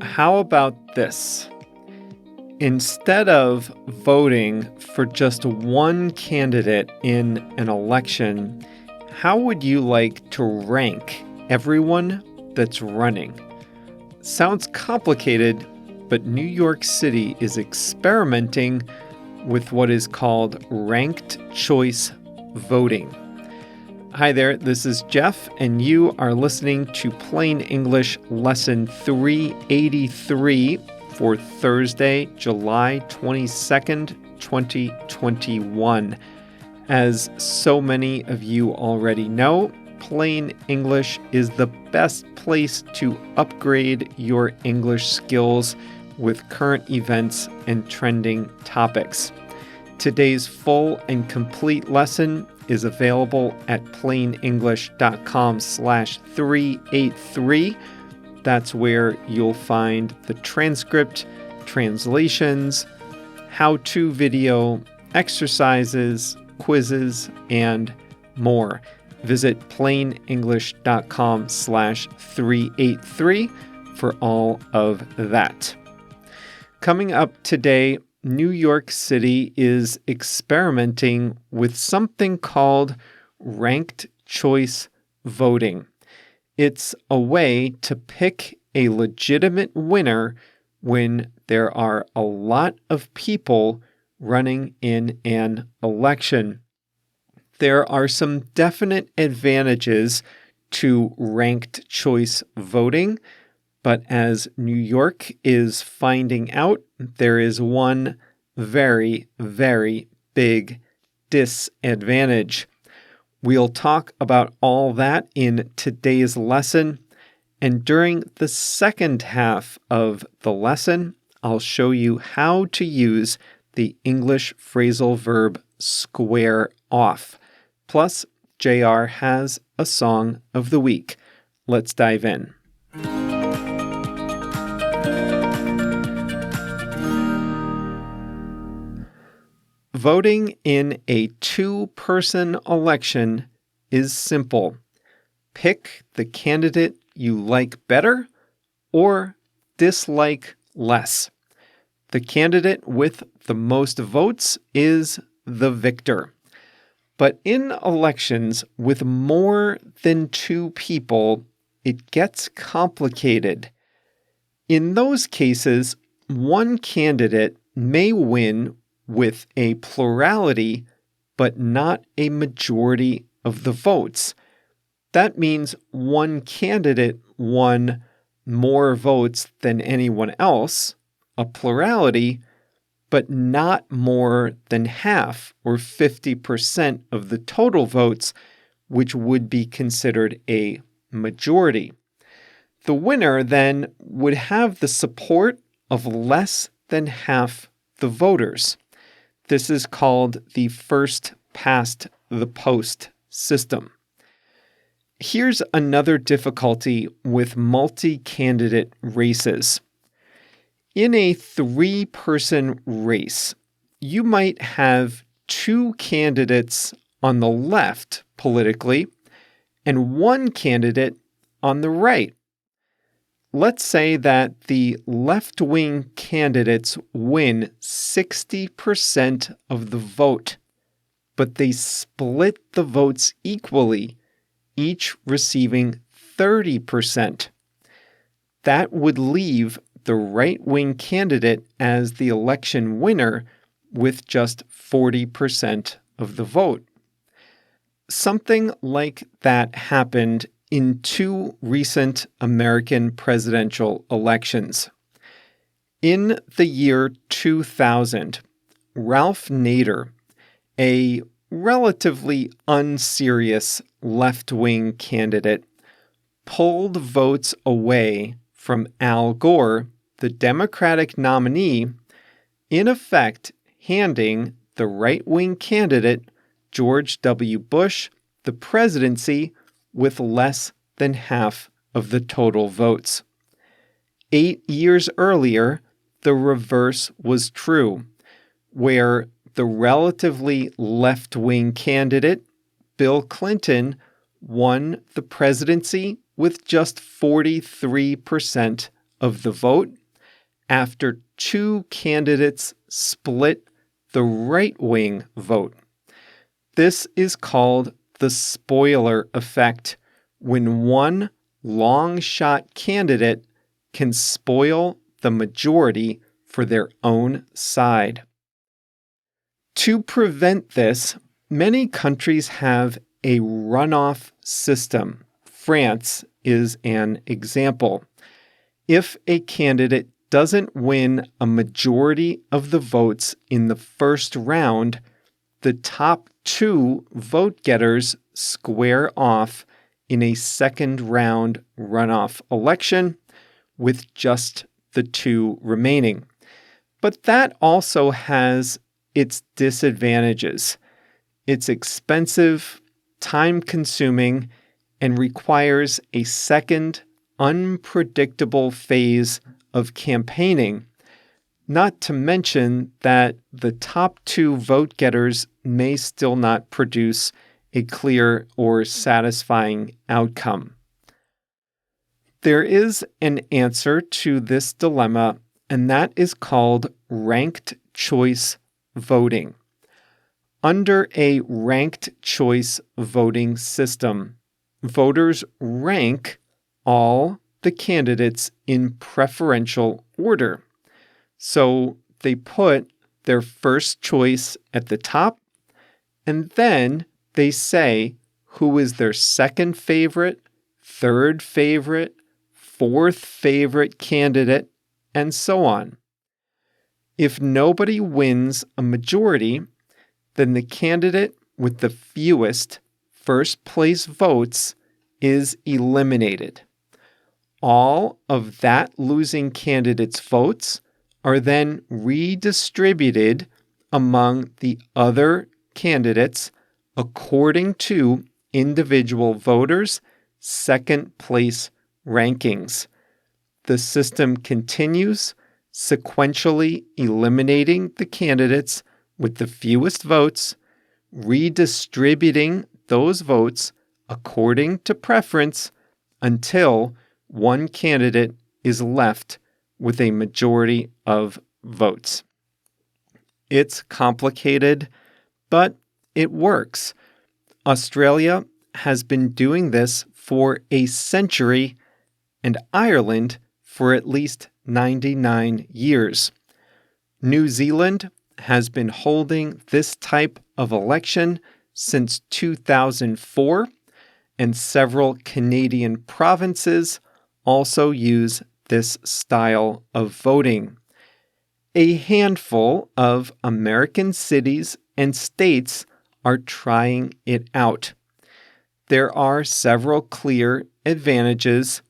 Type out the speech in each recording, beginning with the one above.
How about this? Instead of voting for just one candidate in an election, how would you like to rank everyone that's running? Sounds complicated, but New York City is experimenting with what is called ranked choice voting. Hi there, this is Jeff, and you are listening to Plain English Lesson 383 for Thursday, July 22nd, 2021. As so many of you already know, Plain English is the best place to upgrade your English skills with current events and trending topics. Today's full and complete lesson is available at plainenglish.com/383. That's where you'll find the transcript, translations, how-to video, exercises, quizzes, and more. Visit plainenglish.com/383 for all of that. Coming up today, New York City is experimenting with something called ranked choice voting. It's a way to pick a legitimate winner when there are a lot of people running in an election. There are some definite advantages to ranked choice voting, but as New York is finding out, there is one very, very big disadvantage. We'll talk about all that in today's lesson, and during the second half of the lesson, I'll show you how to use the English phrasal verb square off. Plus, JR has a song of the week. Let's dive in. Voting in a two-person election is simple. Pick the candidate you like better or dislike less. The candidate with the most votes is the victor. But in elections with more than two people, it gets complicated. In those cases, one candidate may win with a plurality, but not a majority of the votes. That means one candidate won more votes than anyone else, a plurality, but not more than half or 50% of the total votes, which would be considered a majority. The winner then would have the support of less than half the voters. This is called the first past the post system. Here's another difficulty with multi-candidate races. In a three-person race, you might have two candidates on the left politically and one candidate on the right. Let's say that the left-wing candidates win 60% of the vote, but they split the votes equally, each receiving 30%. That would leave the right-wing candidate as the election winner with just 40% of the vote. Something like that happened in two recent American presidential elections. In the year 2000, Ralph Nader, a relatively unserious left-wing candidate, pulled votes away from Al Gore, the Democratic nominee, in effect handing the right-wing candidate, George W. Bush, the presidency with less than half of the total votes. 8 years earlier, the reverse was true, where the relatively left-wing candidate, Bill Clinton, won the presidency with just 43% of the vote after two candidates split the right-wing vote. This is called the spoiler effect, when one long-shot candidate can spoil the majority for their own side. To prevent this, many countries have a runoff system. France is an example. If a candidate doesn't win a majority of the votes in the first round, the top two vote getters square off in a second round runoff election with just the two remaining. But that also has its disadvantages. It's expensive, time-consuming, and requires a second, unpredictable phase of campaigning, not to mention that the top two vote getters may still not produce a clear or satisfying outcome. There is an answer to this dilemma, and that is called ranked choice voting. Under a ranked choice voting system, voters rank all the candidates in preferential order. So they put their first choice at the top, and then they say who is their second favorite, third favorite, fourth favorite candidate, and so on. If nobody wins a majority, then the candidate with the fewest first place votes is eliminated. All of that losing candidate's votes are then redistributed among the other candidates according to individual voters' second place rankings. The system continues, sequentially eliminating the candidates with the fewest votes, redistributing those votes according to preference until one candidate is left with a majority of votes. It's complicated, but it works. Australia has been doing this for a century, and Ireland for at least 99 years. New Zealand has been holding this type of election since 2004, and several Canadian provinces also use this style of voting. A handful of American cities and states are trying it out. There are several clear advantages.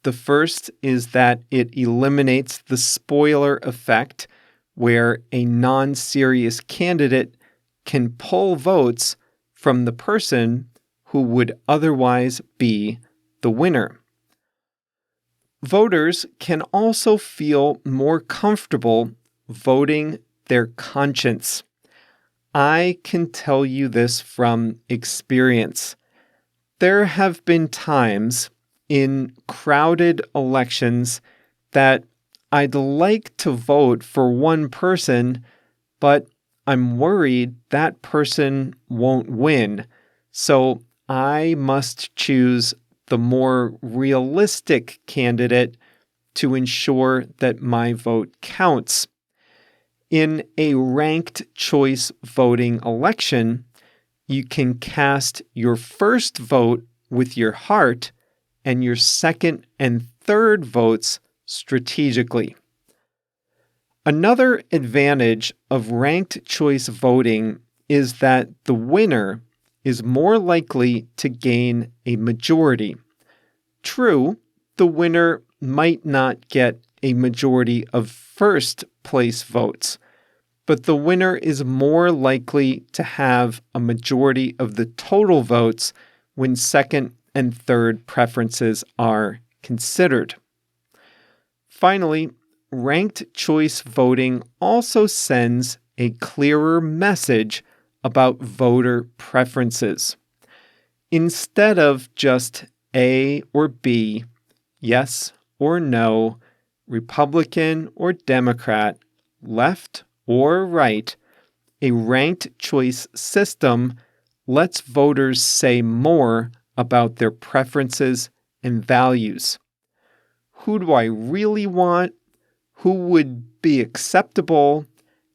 The first is that it eliminates the spoiler effect, where a non-serious candidate can pull votes from the person who would otherwise be the winner. Voters can also feel more comfortable voting their conscience. I can tell you this from experience. There have been times in crowded elections that I'd like to vote for one person, but I'm worried that person won't win. So I must choose the more realistic candidate to ensure that my vote counts. In a ranked choice voting election, you can cast your first vote with your heart and your second and third votes strategically. Another advantage of ranked choice voting is that the winner is more likely to gain a majority. True, the winner might not get a majority of first place votes, but the winner is more likely to have a majority of the total votes when second and third preferences are considered. Finally, ranked choice voting also sends a clearer message about voter preferences. Instead of just A or B, yes or no, Republican or Democrat, left or right, a ranked choice system lets voters say more about their preferences and values. Who do I really want? Who would be acceptable?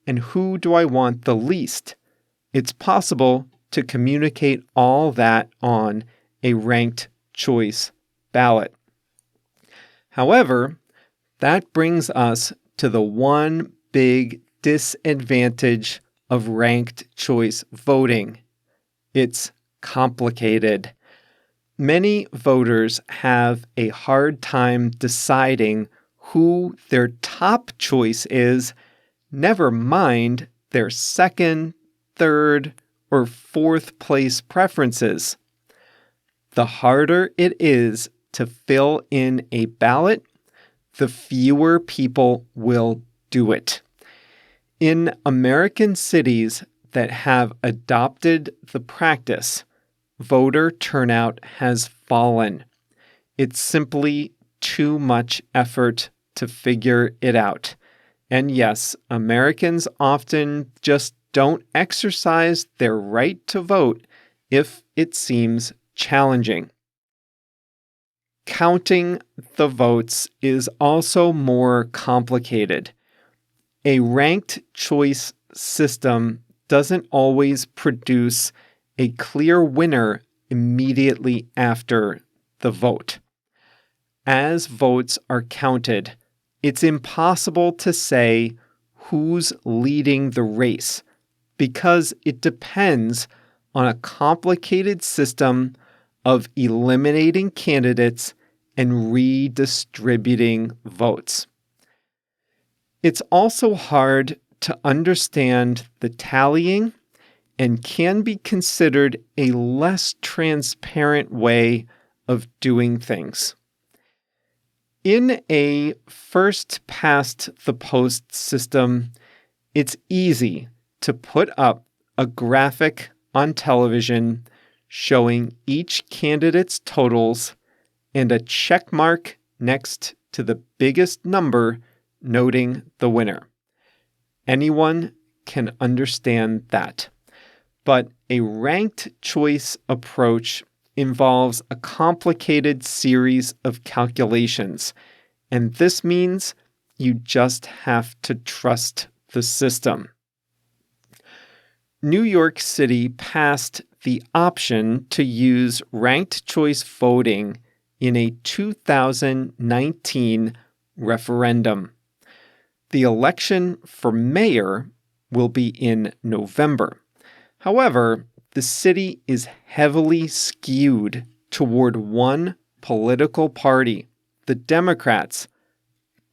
And who do I want the least? It's possible to communicate all that on a ranked choice ballot. However, that brings us to the one big disadvantage of ranked choice voting. It's complicated. Many voters have a hard time deciding who their top choice is, never mind their second, third, or fourth place preferences. The harder it is to fill in a ballot, the fewer people will do it. In American cities that have adopted the practice, voter turnout has fallen. It's simply too much effort to figure it out. And yes, Americans often just don't exercise their right to vote if it seems challenging. Counting the votes is also more complicated. A ranked choice system doesn't always produce a clear winner immediately after the vote. As votes are counted, it's impossible to say who's leading the race because it depends on a complicated system of eliminating candidates and redistributing votes. It's also hard to understand the tallying and can be considered a less transparent way of doing things. In a first-past-the-post system, it's easy to put up a graphic on television showing each candidate's totals and a check mark next to the biggest number noting the winner. Anyone can understand that. But a ranked choice approach involves a complicated series of calculations, and this means you just have to trust the system. New York City passed the option to use ranked choice voting in a 2019 referendum. The election for mayor will be in November. However, the city is heavily skewed toward one political party, the Democrats.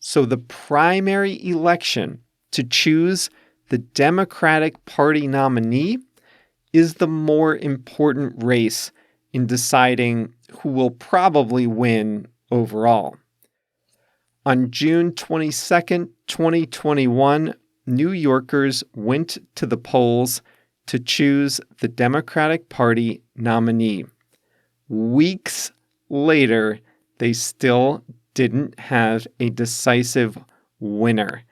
So the primary election to choose the Democratic Party nominee is the more important race in deciding who will probably win overall. On June 22nd, 2021, New Yorkers went to the polls to choose the Democratic Party nominee. Weeks later, they still didn't have a decisive winner.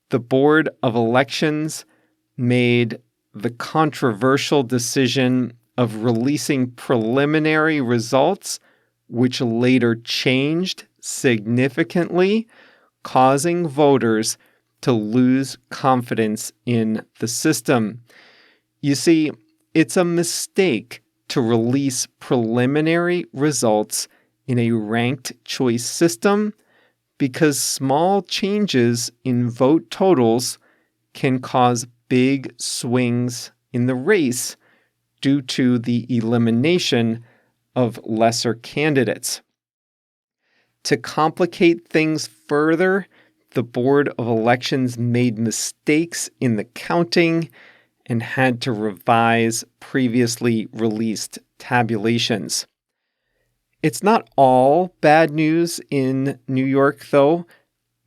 The Board of Elections made the controversial decision of releasing preliminary results, which later changed significantly, causing voters to lose confidence in the system. You see, it's a mistake to release preliminary results in a ranked choice system because small changes in vote totals can cause big swings in the race due to the elimination of lesser candidates. To complicate things further, the Board of Elections made mistakes in the counting and had to revise previously released tabulations. It's not all bad news in New York, though.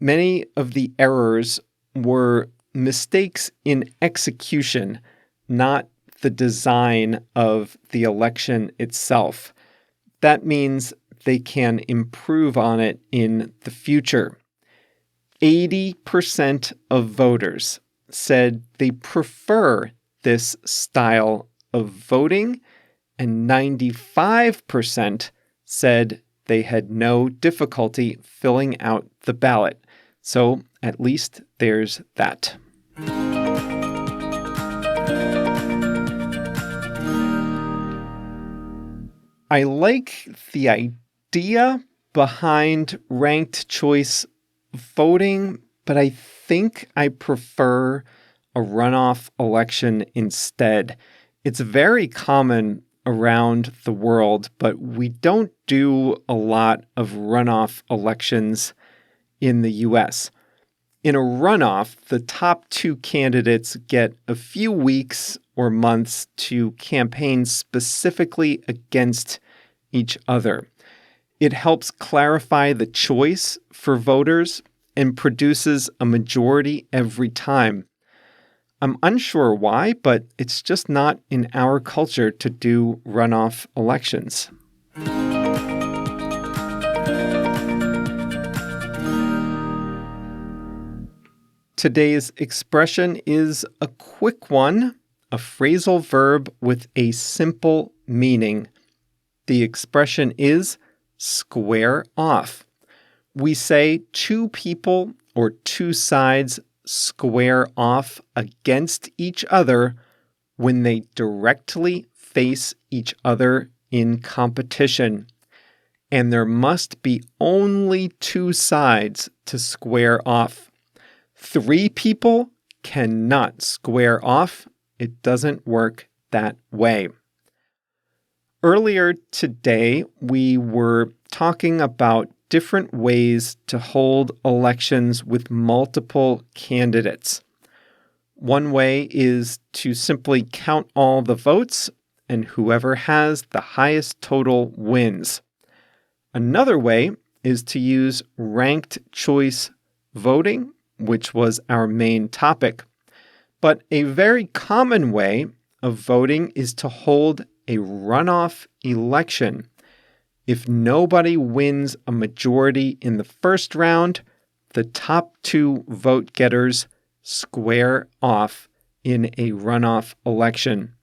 Many of the errors were mistakes in execution, not the design of the election itself. That means they can improve on it in the future. 80% of voters said they prefer this style of voting, and 95% said they had no difficulty filling out the ballot. So at least there's that. I like the idea behind ranked choice voting, but I think I prefer a runoff election instead. It's very common around the world, but we don't do a lot of runoff elections in the US. In a runoff, the top two candidates get a few weeks or months to campaign specifically against each other. It helps clarify the choice for voters and produces a majority every time. I'm unsure why, but it's just not in our culture to do runoff elections. Today's expression is a quick one, a phrasal verb with a simple meaning. The expression is square off. We say two people or two sides square off against each other when they directly face each other in competition. And there must be only two sides to square off. Three people cannot square off. It doesn't work that way. Earlier today, we were talking about different ways to hold elections with multiple candidates. One way is to simply count all the votes, and whoever has the highest total wins. Another way is to use ranked choice voting, which was our main topic. But a very common way of voting is to hold a runoff election. If nobody wins a majority in the first round, the top two vote getters square off in a runoff election.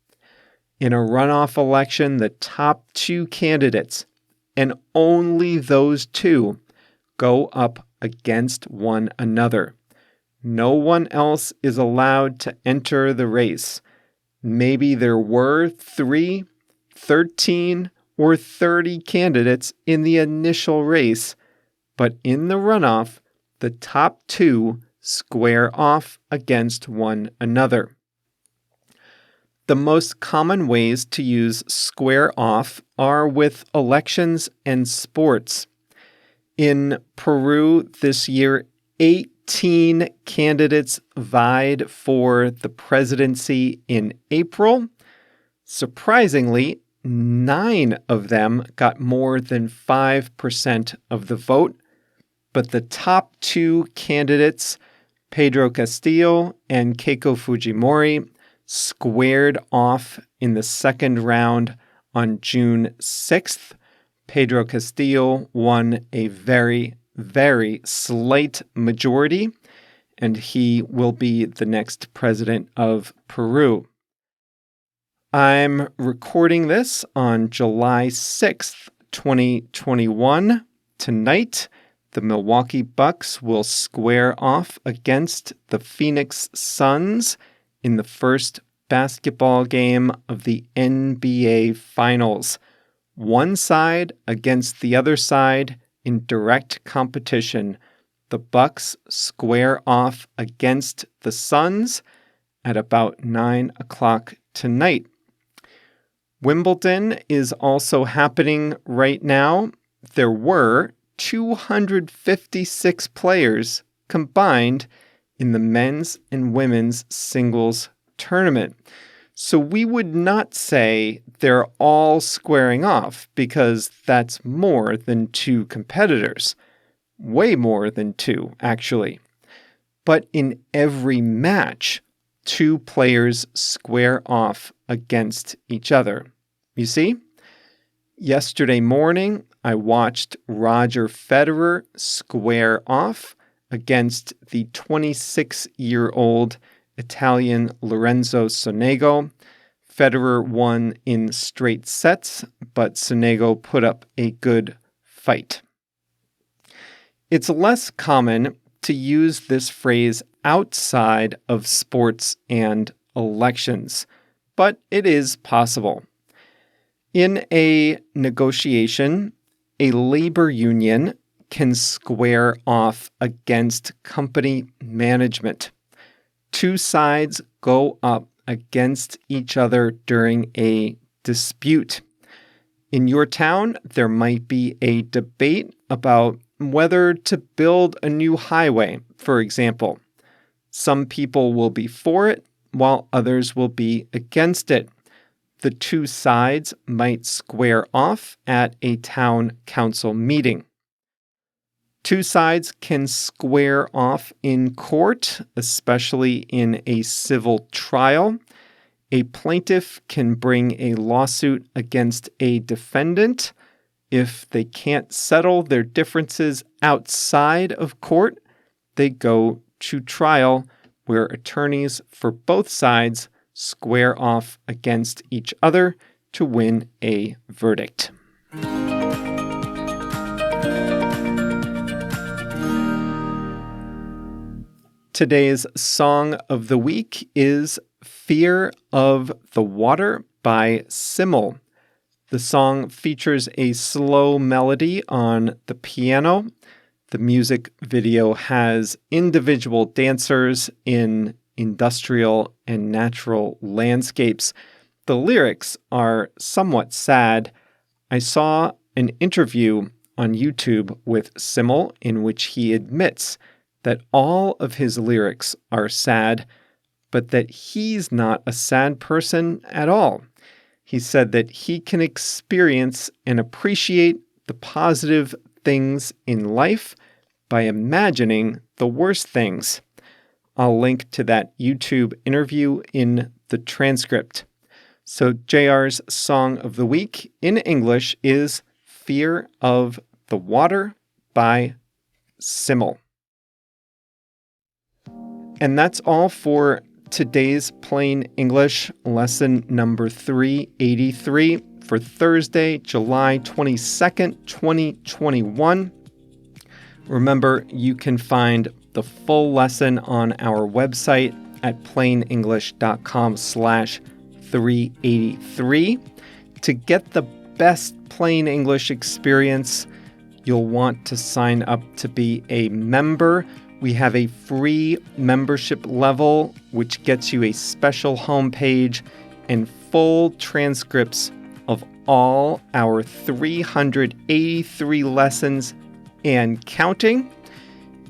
In a runoff election, the top two candidates, and only those two, go up against one another. No one else is allowed to enter the race. Maybe there were 3, 13, or 30 candidates in the initial race, but in the runoff, the top two square off against one another. The most common ways to use square off are with elections and sports. In Peru this year, 18 candidates vied for the presidency in April. Surprisingly, 9 of them got more than 5% of the vote, but the top two candidates, Pedro Castillo and Keiko Fujimori, squared off in the second round on June 6th. Pedro Castillo won a very, very slight majority, and he will be the next president of Peru. I'm recording this on July 6th, 2021. Tonight, the Milwaukee Bucks will square off against the Phoenix Suns in the first basketball game of the NBA Finals. One side against the other side in direct competition. The Bucks square off against the Suns at about 9 o'clock tonight. Wimbledon is also happening right now. There were 256 players combined in the men's and women's singles tournament. So we would not say they're all squaring off because that's more than 2 competitors. Way more than 2, actually. But in every match, 2 players square off against each other. You see? Yesterday morning, I watched Roger Federer square off against the 26-year-old Italian Lorenzo Sonego. Federer won in straight sets, but Sonego put up a good fight. It's less common to use this phrase outside of sports and elections, but it is possible. In a negotiation, a labor union can square off against company management. Two sides go up against each other during a dispute. In your town, there might be a debate about whether to build a new highway, for example. Some people will be for it, while others will be against it. The two sides might square off at a town council meeting. Two sides can square off in court, especially in a civil trial. A plaintiff can bring a lawsuit against a defendant. If they can't settle their differences outside of court, they go to trial, where attorneys for both sides square off against each other to win a verdict. Today's song of the week is Fear of the Water by Simmel. The song features a slow melody on the piano. The music video has individual dancers in industrial and natural landscapes. The lyrics are somewhat sad. I saw an interview on YouTube with Simmel in which he admits that all of his lyrics are sad, but that he's not a sad person at all. He said that he can experience and appreciate the positive things in life by imagining the worst things. I'll link to that YouTube interview in the transcript. So JR's song of the week in English is Fear of the Water by Simmel. And that's all for today's Plain English lesson number 383 for Thursday, July 22nd, 2021. Remember, you can find the full lesson on our website at plainenglish.com/383. To get the best Plain English experience, you'll want to sign up to be a member. We have a free membership level, which gets you a special homepage and full transcripts of all our 383 lessons and counting.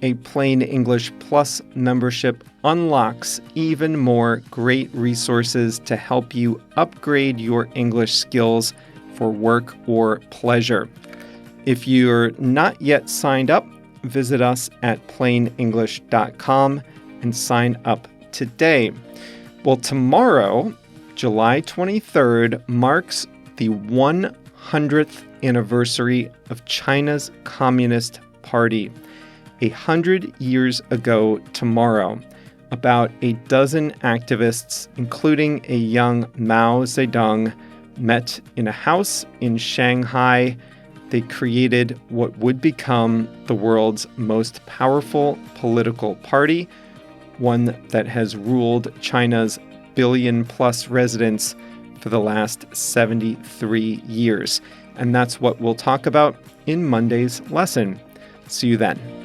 A Plain English Plus membership unlocks even more great resources to help you upgrade your English skills for work or pleasure. If you're not yet signed up, visit us at plainenglish.com and sign up today. Well, tomorrow, July 23rd, marks the 100th anniversary of China's Communist Party. 100 years ago tomorrow, about a dozen activists, including a young Mao Zedong, met in a house in Shanghai. They created what would become the world's most powerful political party, one that has ruled China's billion-plus residents for the last 73 years. And that's what we'll talk about in Monday's lesson. See you then.